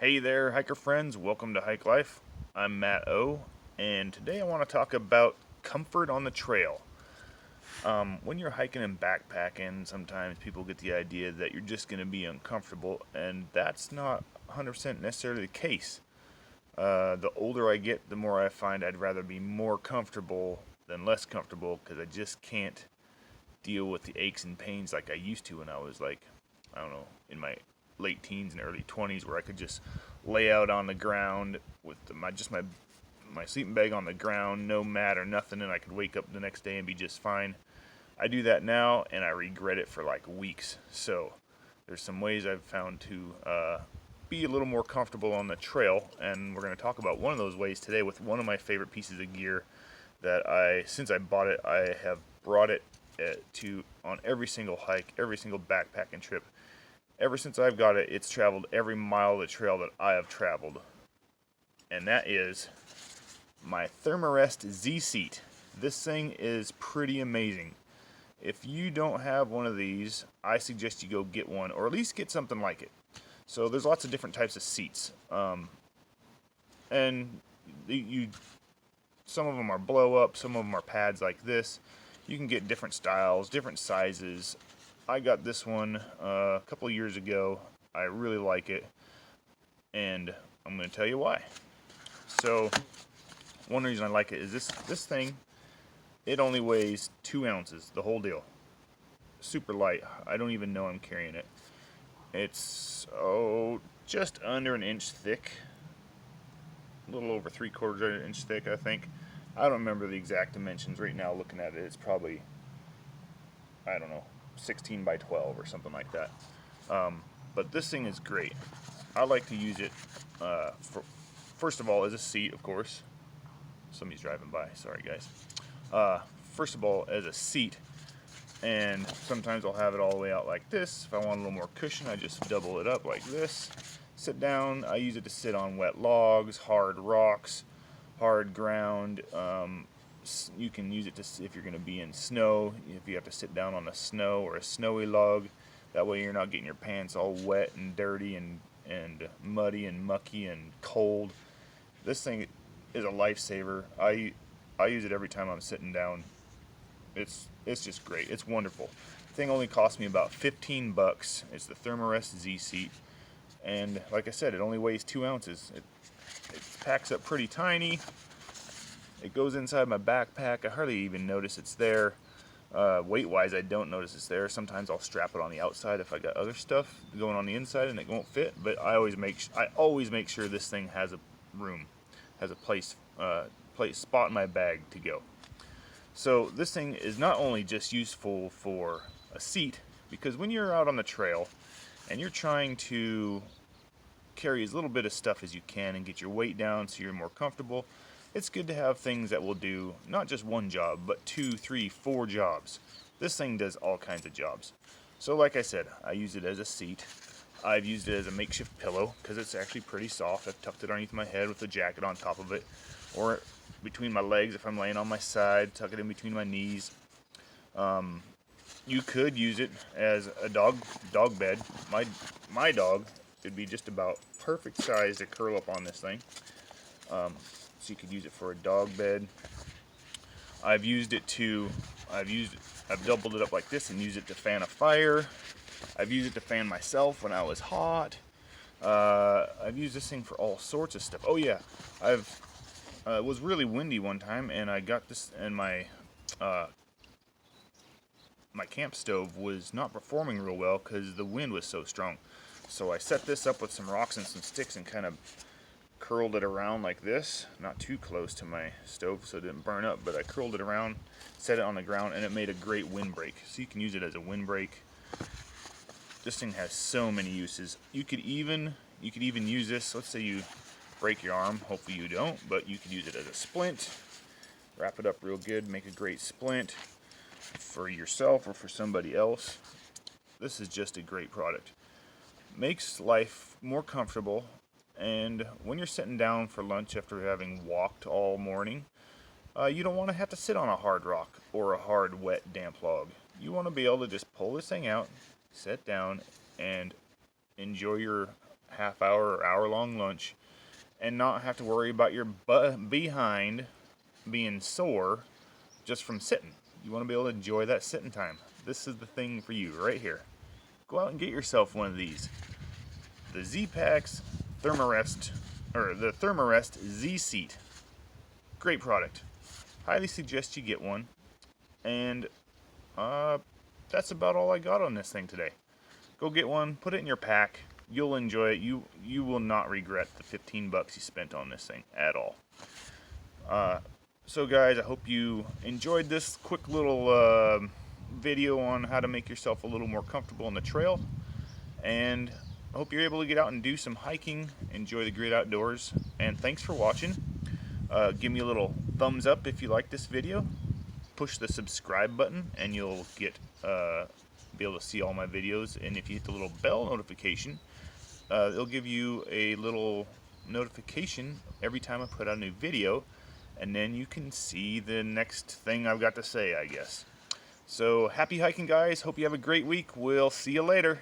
Hey there, hiker friends. Welcome to Hike Life. I'm Matt O, and today I want to talk about comfort on the trail. When you're hiking and backpacking, sometimes people get the idea that you're just going to be uncomfortable, and that's not 100% necessarily the case. The older I get, the more I find I'd rather be more comfortable than less comfortable because I just can't deal with the aches and pains like I used to when I was like, I don't know, in my late teens and early 20s, where I could just lay out on the ground with my sleeping bag on the ground, no mat or nothing, and I could wake up the next day and be just fine. I do that now, and I regret it for like weeks. So there's some ways I've found to be a little more comfortable on the trail, and we're going to talk about one of those ways today with one of my favorite pieces of gear that since I bought it, I have brought it to on every single hike, every single backpacking trip. Ever since I've got it, it's traveled every mile of the trail that I have traveled. And that is my Thermarest Z Seat. This thing is pretty amazing. If you don't have one of these, I suggest you go get one, or at least get something like it. So there's lots of different types of seats. And you some of them are blow up, some of them are pads like this. You can get different styles, different sizes. I got this one a couple of years ago. I really like it, and I'm going to tell you why. So, one reason I like it is this thing. It only weighs 2 ounces, the whole deal. Super light. I don't even know I'm carrying it. It's just under an inch thick, a little over 3/4 of an inch thick, I think. I don't remember the exact dimensions right now. Looking at it, it's probably, I don't know, 16 by 12 or something like that. But this thing is great. I like to use it first of all, as a seat, of course. Somebody's driving by. Sorry, guys. First of all, as a seat, and sometimes I'll have it all the way out like this. If I want a little more cushion, I just double it up like this. Sit down. I use it to sit on wet logs, hard rocks, hard ground. You can use it if you're going to be in snow, if you have to sit down on the snow or a snowy log. That way you're not getting your pants all wet and dirty and muddy and mucky and cold. This thing is a lifesaver. I use it every time I'm sitting down. It's just great. It's wonderful. The thing only cost me about 15 bucks. It's the Thermarest Z Seat, and like I said, it only weighs 2 ounces. It packs up pretty tiny. It goes inside my backpack. I hardly even notice it's there. Weight-wise, I don't notice it's there. Sometimes I'll strap it on the outside if I got other stuff going on the inside and it won't fit. But I always make sure this thing has a room, has a place spot in my bag to go. So this thing is not only just useful for a seat, because when you're out on the trail and you're trying to carry as little bit of stuff as you can and get your weight down so you're more comfortable, it's good to have things that will do not just one job, but 2, 3, 4 jobs. This thing does all kinds of jobs. So like I said, I use it as a seat. I've used it as a makeshift pillow because it's actually pretty soft. I've tucked it underneath my head with a jacket on top of it, or between my legs if I'm laying on my side, tuck it in between my knees. You could use it as a dog bed. My dog would be just about perfect size to curl up on this thing. So you could use it for a dog bed. I've doubled it up like this and used it to fan a fire. I've used it to fan myself when I was hot. I've used this thing for all sorts of stuff. Oh yeah, it was really windy one time, and I got this, and my camp stove was not performing real well because the wind was so strong. So I set this up with some rocks and some sticks and kind of curled it around like this, not too close to my stove so it didn't burn up, but I curled it around, set it on the ground, and it made a great windbreak. So you can use it as a windbreak. This thing has so many uses. You could even use this. Let's say you break your arm. Hopefully you don't, but you could use it as a splint. Wrap it up real good, make a great splint for yourself or for somebody else. This is just a great product. Makes life more comfortable. And when you're sitting down for lunch after having walked all morning, you don't want to have to sit on a hard rock or a hard, wet, damp log. You want to be able to just pull this thing out, sit down, and enjoy your half-hour or hour-long lunch and not have to worry about your behind being sore just from sitting. You want to be able to enjoy that sitting time. This is the thing for you right here. Go out and get yourself one of these. The Z-Packs Thermarest, or the Thermarest Z Seat. Great product. Highly suggest you get one. And that's about all I got on this thing today. Go get one, put it in your pack. You'll enjoy it. You will not regret the 15 bucks you spent on this thing at all. So guys, I hope you enjoyed this quick little video on how to make yourself a little more comfortable on the trail. And I hope you're able to get out and do some hiking, enjoy the great outdoors. And thanks for watching. Give me a little thumbs up if you like this video. Push the subscribe button and you'll get be able to see all my videos. And if you hit the little bell notification, it'll give you a little notification every time I put out a new video, and then you can see the next thing I've got to say, I guess. So happy hiking, guys. Hope you have a great week. We'll see you later.